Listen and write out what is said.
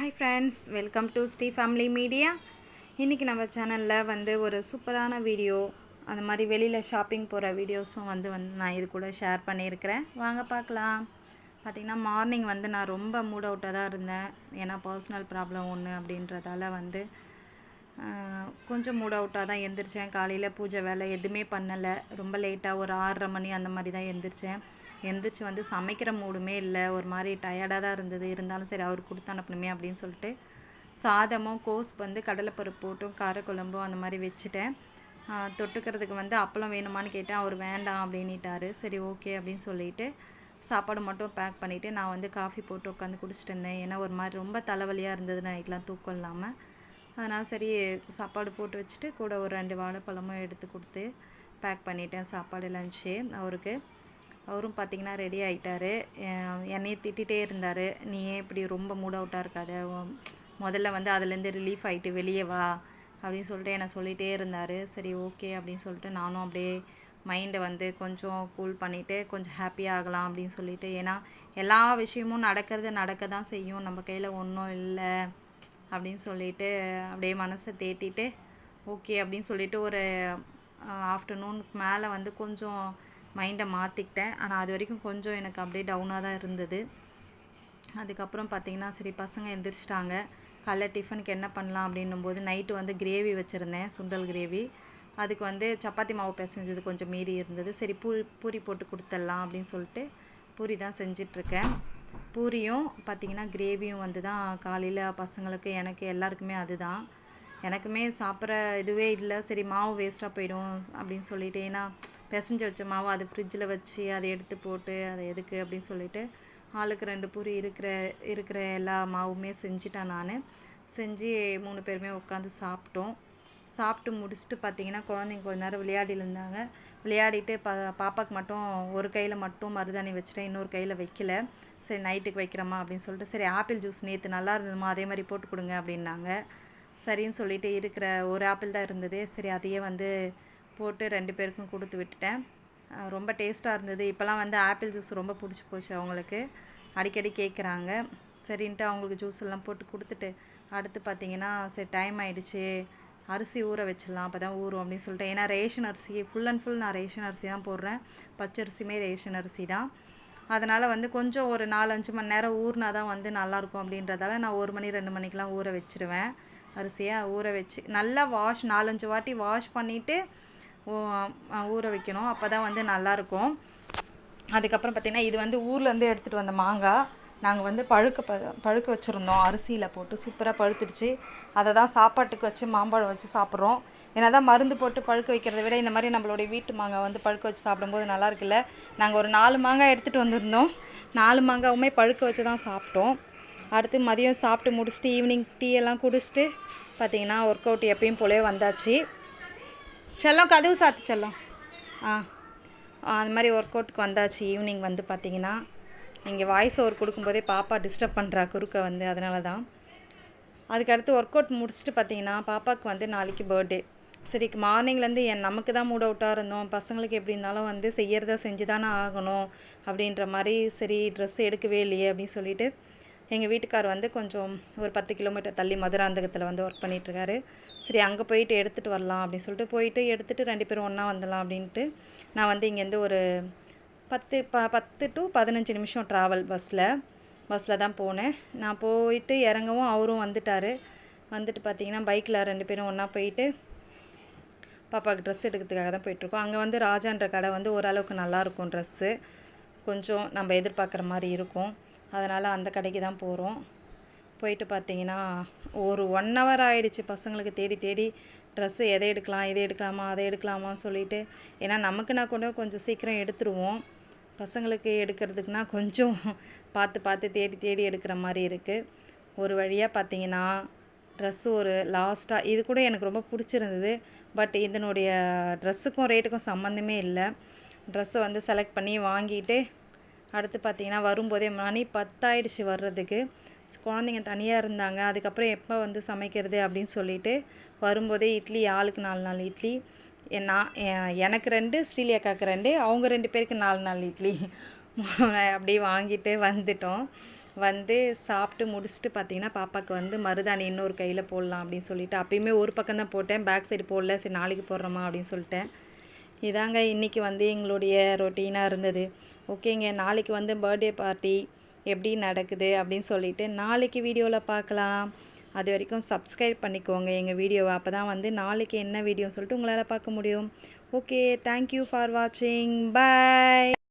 Hi friends, welcome to Sri family media. இன்றைக்கி நம்ம சேனலில் ஒரு சூப்பரான வீடியோ, அந்த மாதிரி வெளியில் ஷாப்பிங் போகிற வீடியோஸும் நான் இது கூட ஷேர் பண்ணியிருக்கிறேன். வாங்க பார்க்கலாம். பார்த்திங்கன்னா மார்னிங் நான் ரொம்ப மூட் அவுட்டாக தான் இருந்தேன். ஏன்னா பர்சனல் ப்ராப்ளம் ஒன்று அப்படின்றதால கொஞ்சம் மூட் அவுட்டாக தான் எழுந்திரிச்சேன். காலையில் பூஜை வேலை எதுவுமே பண்ணலை. ரொம்ப லேட்டாக ஒரு 6:30 மணி அந்த மாதிரி தான் எழுந்திரிச்சேன். எந்திரிச்சு சமைக்கிற மூடுமே இல்லை. ஒரு மாதிரி டயர்டாக தான் இருந்தது. இருந்தாலும் சரி அவர் கொடுத்து அனுப்பணுமே அப்படின்னு சொல்லிட்டு சாதமும் கோஸ் கடலைப்பருப்பு போட்டும் காரக்குழம்பும் அந்த மாதிரி வச்சுட்டேன். தொட்டுக்கிறதுக்கு அப்பளம் வேணுமான்னு கேட்டேன். அவர் வேண்டாம் அப்படின்ட்டாரு. சரி ஓகே அப்படின்னு சொல்லிவிட்டு சாப்பாடு மட்டும் பேக் பண்ணிவிட்டு நான் காஃபி போட்டு உட்காந்து குடிச்சிட்டு இருந்தேன். ஏன்னா ஒரு மாதிரி ரொம்ப தலைவலியாக இருந்தது நைட்லாம் தூக்கம் இல்லாமல். அதனால் சரி சாப்பாடு போட்டு வச்சுட்டு கூட ஒரு 2 வாழைப்பழமும் எடுத்து கொடுத்து பேக் பண்ணிட்டேன் சாப்பாடு லஞ்சு அவருக்கு. அவரும் பார்த்திங்கன்னா ரெடி ஆகிட்டார். என்னையை திட்டிகிட்டே இருந்தார், நீ ஏன் இப்படி ரொம்ப மூட் அவுட்டாக இருக்காத, முதல்ல அதுலேருந்து ரிலீஃப் ஆகிட்டு வெளியே வா அப்படின்னு சொல்லிட்டு என்னை சொல்லிகிட்டே இருந்தார். சரி ஓகே அப்படின்னு சொல்லிட்டு நானும் அப்படியே மைண்டை கொஞ்சம் கூல் பண்ணிவிட்டு கொஞ்சம் ஹாப்பியாக ஆகலாம் அப்படின்னு சொல்லிட்டு, ஏன்னா எல்லா விஷயமும் நடக்க தான் செய்யும், நம்ம கையில் ஒன்றும் இல்லை அப்படின்னு சொல்லிட்டு அப்படியே மனசை தேத்திட்டு ஓகே அப்படின்னு சொல்லிட்டு ஒரு ஆஃப்டர்நூனுக்கு மேலே கொஞ்சம் மைண்டை மாற்றிக்கிட்டேன். ஆனால் அது வரைக்கும் கொஞ்சம் எனக்கு அப்படியே டவுனாக தான் இருந்தது. அதுக்கப்புறம் பார்த்திங்கன்னா சரி பசங்க எந்திரிச்சிட்டாங்க. காலைல டிஃபனுக்கு என்ன பண்ணலாம் அப்படின்னும்போது நைட்டு கிரேவி வச்சுருந்தேன், சுண்டல் கிரேவி. அதுக்கு சப்பாத்தி மாவு பிசைஞ்சது கொஞ்சம் மீறி இருந்தது. சரி பூரி போட்டு கொடுத்துடலாம் அப்படின்னு சொல்லிட்டு பூரி தான் செஞ்சிட்ருக்கேன். பூரியும் பார்த்திங்கன்னா கிரேவியும் தான் காலையில் பசங்களுக்கு எனக்கு எல்லாருக்குமே அதுதான். எனக்குமே சாப்பிட்ற இதுவே இல்லை. சரி மாவு வேஸ்ட்டாக போயிடும் அப்படின்னு சொல்லிட்டு, ஏன்னா பிசைஞ்சு வச்ச மாவு அது ஃப்ரிட்ஜில் வச்சு அதை எடுத்து போட்டு அதை எதுக்கு அப்படின்னு சொல்லிட்டு ஆளுக்கு 2 பூரி இருக்கிற எல்லா மாவுமே செஞ்சுட்டேன். நான் செஞ்சு 3 பேருமே உட்காந்து சாப்பிட்டோம். சாப்பிட்டு முடிச்சுட்டு பார்த்திங்கன்னா குழந்தைங்க கொஞ்ச நேரம் விளையாடிருந்தாங்க. விளையாடிட்டு பாப்பாவுக்கு மட்டும் ஒரு கையில் மட்டும் மருதாணி வச்சுட்டேன், இன்னொரு கையில் வைக்கல. சரி நைட்டுக்கு வைக்கிறோமா அப்படின்னு சொல்லிட்டு, சரி ஆப்பிள் ஜூஸ் நேற்று நல்லா இருந்ததுமா அதே மாதிரி போட்டு கொடுங்க அப்படின்னாங்க. சரின்னு சொல்லிவிட்டு இருக்கிற ஒரு ஆப்பிள் தான் இருந்தது. சரி அதையே போட்டு 2 பேருக்கும் கொடுத்து விட்டுட்டேன். ரொம்ப டேஸ்ட்டாக இருந்தது. இப்போலாம் ஆப்பிள் ஜூஸ் ரொம்ப பிடிச்சி போச்சு அவங்களுக்கு, அடிக்கடி கேட்குறாங்க. சரின்ட்டு அவங்களுக்கு ஜூஸ் எல்லாம் போட்டு கொடுத்துட்டு அடுத்து பார்த்திங்கன்னா சரி டைம் ஆகிடுச்சு, அரிசி ஊற வச்சிடலாம் அப்போ தான் ஊறும் அப்படின்னு சொல்லிட்டு, ஏன்னா ரேஷன் அரிசி ஃபுல் அண்ட் ஃபுல் நான் ரேஷன் அரிசி தான் போடுறேன். பச்சரிசியுமே ரேஷன் அரிசி தான். அதனால் கொஞ்சம் ஒரு 4-5 மணி நேரம் ஊறினா தான் நல்லாயிருக்கும் அப்படின்றதால நான் 1 மணி 2 மணிக்கெலாம் ஊற வச்சுருவேன். அரிசியாக ஊற வச்சு நல்லா 4-5 வாட்டி வாஷ் பண்ணிவிட்டு ஊற வைக்கணும். அப்போ தான் நல்லாயிருக்கும். அதுக்கப்புறம் பார்த்திங்கன்னா இது ஊர்லேருந்து எடுத்துகிட்டு வந்த மாங்காய் நாங்கள் பழுக்க வச்சுருந்தோம். அரிசியில் போட்டு சூப்பராக பழுத்துடுச்சு. அதை தான் சாப்பாட்டுக்கு வச்சு மாம்பழம் வச்சு சாப்பிட்றோம். ஏன்னா தான் மருந்து போட்டு பழுக்க வைக்கிறத விட இந்த மாதிரி நம்மளுடைய வீட்டு மாங்காய் பழுக்க வச்சு சாப்பிடும்போது நல்லா இருக்குல்ல. நாங்கள் ஒரு 4 மாங்காய் எடுத்துகிட்டு வந்திருந்தோம். 4 மாங்காயுமே பழுக்க வச்சு தான் சாப்பிட்டோம். அடுத்து மதியம் சாப்பிட்டு முடிச்சுட்டு ஈவினிங் டீ எல்லாம் குடிச்சிட்டு பார்த்திங்கன்னா ஒர்க் அவுட் எப்பயும் போலே வந்தாச்சு. செல்லம் கதவு சாத்து செல்லம். அது மாதிரி ஒர்க் அவுட்டுக்கு வந்தாச்சு. ஈவினிங் பார்த்திங்கன்னா இங்கே வாய்ஸ் ஓவர் கொடுக்கும்போதே பாப்பா டிஸ்டர்ப் பண்ணுறா குறுக்க அதனால தான். அதுக்கடுத்து ஒர்க் அவுட் முடிச்சுட்டு பார்த்திங்கன்னா பாப்பாவுக்கு நாளைக்கு பர்த்டே. சரி மார்னிங்லேருந்து நமக்கு தான் மூட் அவுட்டாக இருந்தோம். பசங்களுக்கு எப்படி இருந்தாலும் செய்யறத செஞ்சு தானே ஆகணும் அப்படின்ற மாதிரி. சரி ட்ரெஸ் எடுக்கவே இல்லையே அப்படின்னு சொல்லிவிட்டு எங்கள் வீட்டுக்கார் கொஞ்சம் ஒரு 10 கிலோமீட்டர் தள்ளி மதுராந்தகத்தில் ஒர்க் பண்ணிகிட்ருக்காரு. சரி அங்கே போயிட்டு எடுத்துகிட்டு வரலாம் அப்படின்னு சொல்லிட்டு போயிட்டு எடுத்துகிட்டு 2 பேரும் ஒன்றா வந்துடலாம் அப்படின்ட்டு நான் இங்கேருந்து ஒரு 10 to 15 நிமிஷம் ட்ராவல் பஸ்ஸில் தான் போனேன். நான் போயிட்டு இறங்கவும் அவரும் வந்துட்டார். பார்த்திங்கன்னா பைக்கில் 2 பேரும் ஒன்றா போயிட்டு பாப்பாவுக்கு ட்ரெஸ் எடுக்கிறதுக்காக தான் போயிட்டுருக்கோம். அங்கே ராஜான்ற கடை ஓரளவுக்கு நல்லாயிருக்கும். ட்ரெஸ்ஸு கொஞ்சம் நம்ம எதிர்பார்க்குற மாதிரி இருக்கும். அதனால் அந்த கடைக்கு தான் போகிறோம். போயிட்டு பார்த்திங்கன்னா ஒரு 1 hour ஆகிடுச்சு பசங்களுக்கு தேடி ட்ரெஸ்ஸு எதை எடுக்கலாம், இதை எடுக்கலாமா அதை எடுக்கலாமான்னு சொல்லிவிட்டு. ஏன்னா நமக்குனா கூட கொஞ்சம் சீக்கிரம் எடுத்துருவோம். பசங்களுக்கு எடுக்கிறதுக்குனா கொஞ்சம் பார்த்து தேடி எடுக்கிற மாதிரி இருக்குது. ஒரு வழியாக பார்த்திங்கன்னா ட்ரெஸ்ஸு ஒரு லாஸ்ட்டாக இது கூட எனக்கு ரொம்ப பிடிச்சிருந்தது. பட் இதனுடைய ட்ரெஸ்ஸுக்கும் ரேட்டுக்கும் சம்மந்தமே இல்லை. ட்ரெஸ்ஸை செலக்ட் பண்ணி வாங்கிட்டு அடுத்து பார்த்திங்கன்னா வரும்போதே மணி 10 ஆகிடுச்சு வர்றதுக்கு. குழந்தைங்க தனியாக இருந்தாங்க. அதுக்கப்புறம் எப்போ சமைக்கிறது அப்படின்னு சொல்லிட்டு வரும்போதே இட்லி ஆளுக்கு 4 இட்லி. எனக்கு 2, ஸ்ரீலியாக்காவுக்கு 2, அவங்க 2 பேருக்கு 4 இட்லி அப்படியே வாங்கிட்டு வந்துட்டோம். வந்து சாப்பிட்டு முடிச்சுட்டு பார்த்தீங்கன்னா பாப்பாவுக்கு வந்து மருதாணி இன்னொரு கையில் போடலாம் அப்படின்னு சொல்லிட்டு அப்பயுமே ஒரு பக்கம் தான் போட்டேன், பேக் சைடு போடல. சரி நாளைக்கு போடுறோமா அப்படின்னு சொல்லிட்டேன். இதாங்க இன்றைக்கி வந்து எங்களுடைய ரொட்டீனாக இருந்தது. ஓகேங்க, நாளைக்கு வந்து பர்த்டே பார்ட்டி எப்படி நடக்குது அப்படின்னு சொல்லிட்டு நாளைக்கு வீடியோவில் பார்க்கலாம். அது வரைக்கும் சப்ஸ்கிரைப் பண்ணிக்கோங்க எங்கள் வீடியோவை. அப்போ தான் வந்து நாளைக்கு என்ன வீடியோன்னு சொல்லிட்டு உங்களால் பார்க்க முடியும். ஓகே, தேங்க்யூ ஃபார் வாட்சிங். பாய்.